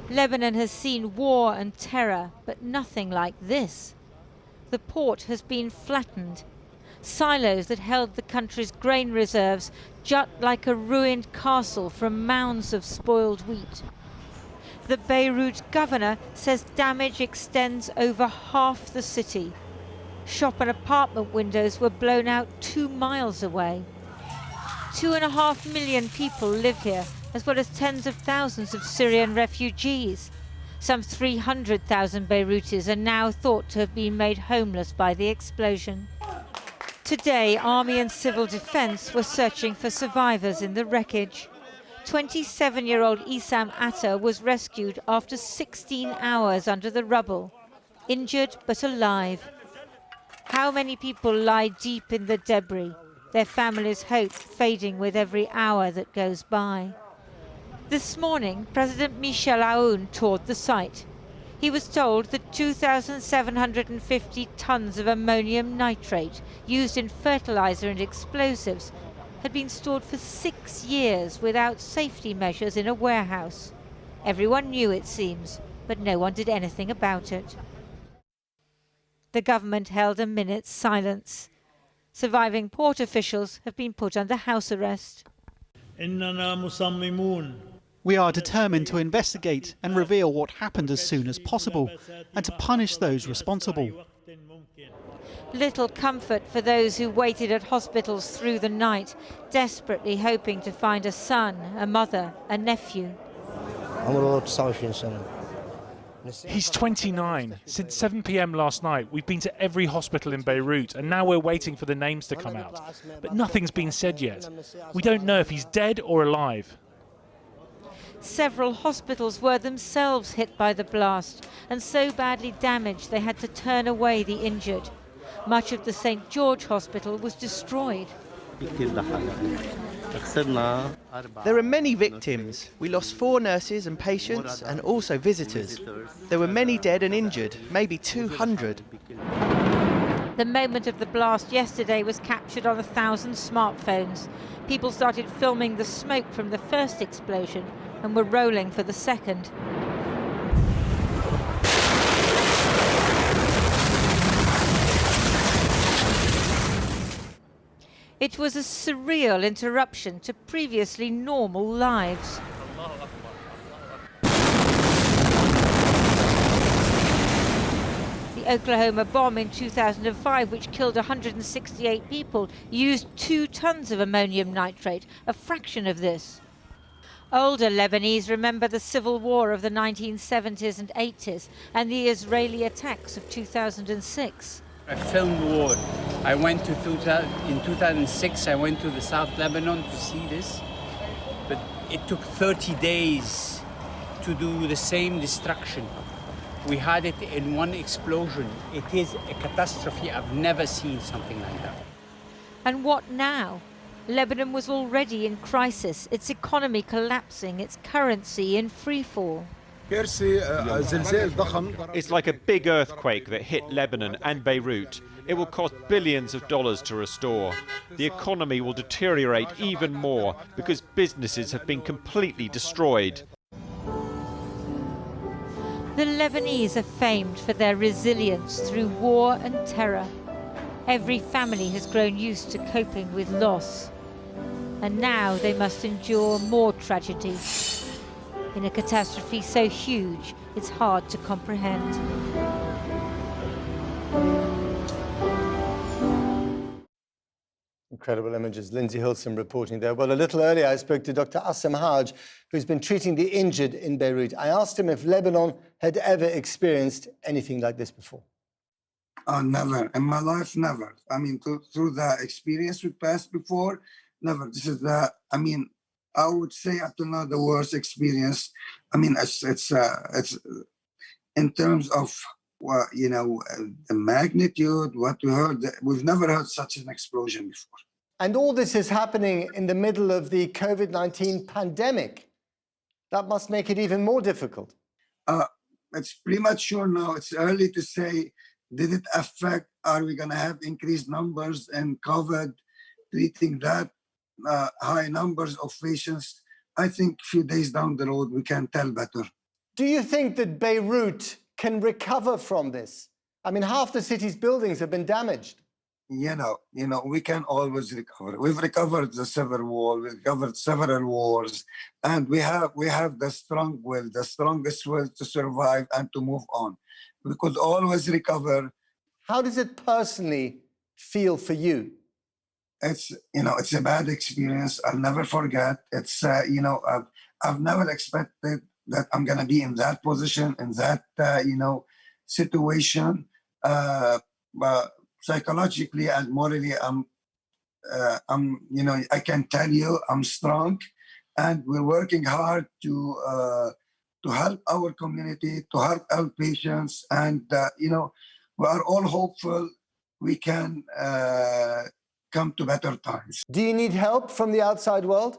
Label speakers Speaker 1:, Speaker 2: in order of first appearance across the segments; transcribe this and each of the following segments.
Speaker 1: Lebanon has seen war and terror, but nothing like this. The port has been flattened. Silos that held the country's grain reserves jut like a ruined castle from mounds of spoiled wheat. The Beirut governor says damage extends over half the city. Shop and apartment windows were blown out 2 miles away. 2.5 million people live here, as well as tens of thousands of Syrian refugees. Some 300,000 Beirutis are now thought to have been made homeless by the explosion. Today, army and civil defense were searching for survivors in the wreckage. 27-year-old Issam Atta was rescued after 16 hours under the rubble, injured but alive. How many people lie deep in the debris, their families' hope fading with every hour that goes by? This morning, President Michel Aoun toured the site. He was told that 2,750 tons of ammonium nitrate used in fertilizer and explosives had been stored for 6 years without safety measures in a warehouse. Everyone knew, it seems, but no one did anything about it. The government held a minute's silence. Surviving port officials have been put under house arrest.
Speaker 2: We are determined to investigate and reveal what happened as soon as possible and to punish those responsible.
Speaker 1: Little comfort for those who waited at hospitals through the night, desperately hoping to find a son, a mother, a nephew.
Speaker 3: He's 29. Since 7 p.m. last night, we've been to every hospital in Beirut, and now we're waiting for the names to come out. But nothing's been said yet. We don't know if he's dead or alive.
Speaker 1: Several hospitals were themselves hit by the blast and so badly damaged they had to turn away the injured. Much of the St. George Hospital was destroyed.
Speaker 4: There are many victims. We lost 4 nurses and patients and also visitors. There were many dead and injured, maybe 200.
Speaker 1: The moment of the blast yesterday was captured on 1,000 smartphones. People started filming the smoke from the first explosion and were rolling for the second. It was a surreal interruption to previously normal lives. The Oklahoma bomb in 2005, which killed 168 people, used 2 tons of ammonium nitrate, a fraction of this. Older Lebanese remember the civil war of the 1970s and 80s and the Israeli attacks of 2006.
Speaker 5: I filmed the war. I went to in 2006. I went to the South Lebanon to see this, but it took 30 days to do the same destruction. We had it in one explosion. It is a catastrophe. I've never seen something like that.
Speaker 1: And what now? Lebanon was already in crisis, its economy collapsing, its currency in freefall.
Speaker 6: It's like a big earthquake that hit Lebanon and Beirut. It will cost billions of dollars to restore. The economy will deteriorate even more because businesses have been completely destroyed.
Speaker 1: The Lebanese are famed for their resilience through war and terror. Every family has grown used to coping with loss. And now they must endure more tragedy. In a catastrophe so huge, it's hard to comprehend.
Speaker 7: Incredible images. Lindsay Hilson reporting there. Well, a little earlier I spoke to Dr. Assam Haj, who's been treating the injured in Beirut. I asked him if Lebanon had ever experienced anything like this before.
Speaker 8: Never. In my life, never. I mean, through the experience we passed before, never. This is I would say up to now the worst experience. I mean, it's in terms of the magnitude, what we heard. We've never heard such an explosion before.
Speaker 7: And all this is happening in the middle of the COVID-19 pandemic. That must make it even more difficult.
Speaker 8: It's premature now. It's early to say, did it affect, are we going to have increased numbers in COVID, treating that high numbers of patients? I think a few days down the road, we can tell better.
Speaker 7: Do you think that Beirut can recover from this? I mean, half the city's buildings have been damaged.
Speaker 8: You know, we can always recover. We've recovered the civil war, we've recovered several wars, and we have the strong will, the strongest will to survive and to move on. We could always recover.
Speaker 7: How does it personally feel for you?
Speaker 8: It's a bad experience. I'll never forget. It's I've never expected that I'm gonna be in that position, in that situation. But psychologically and morally, I can tell you I'm strong, and we're working hard to help our community, to help our patients, and we are all hopeful we can come to better times.
Speaker 7: Do you need help from the outside world?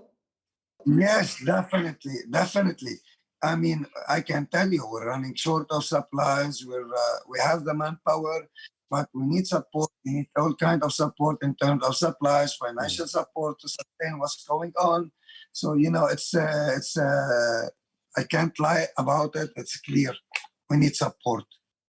Speaker 8: Yes, definitely. I mean, I can tell you, we're running short of supplies. We have the manpower, but we need support. We need all kind of support in terms of supplies, financial support to sustain what's going on. So it's I can't lie about it. It's clear we need support.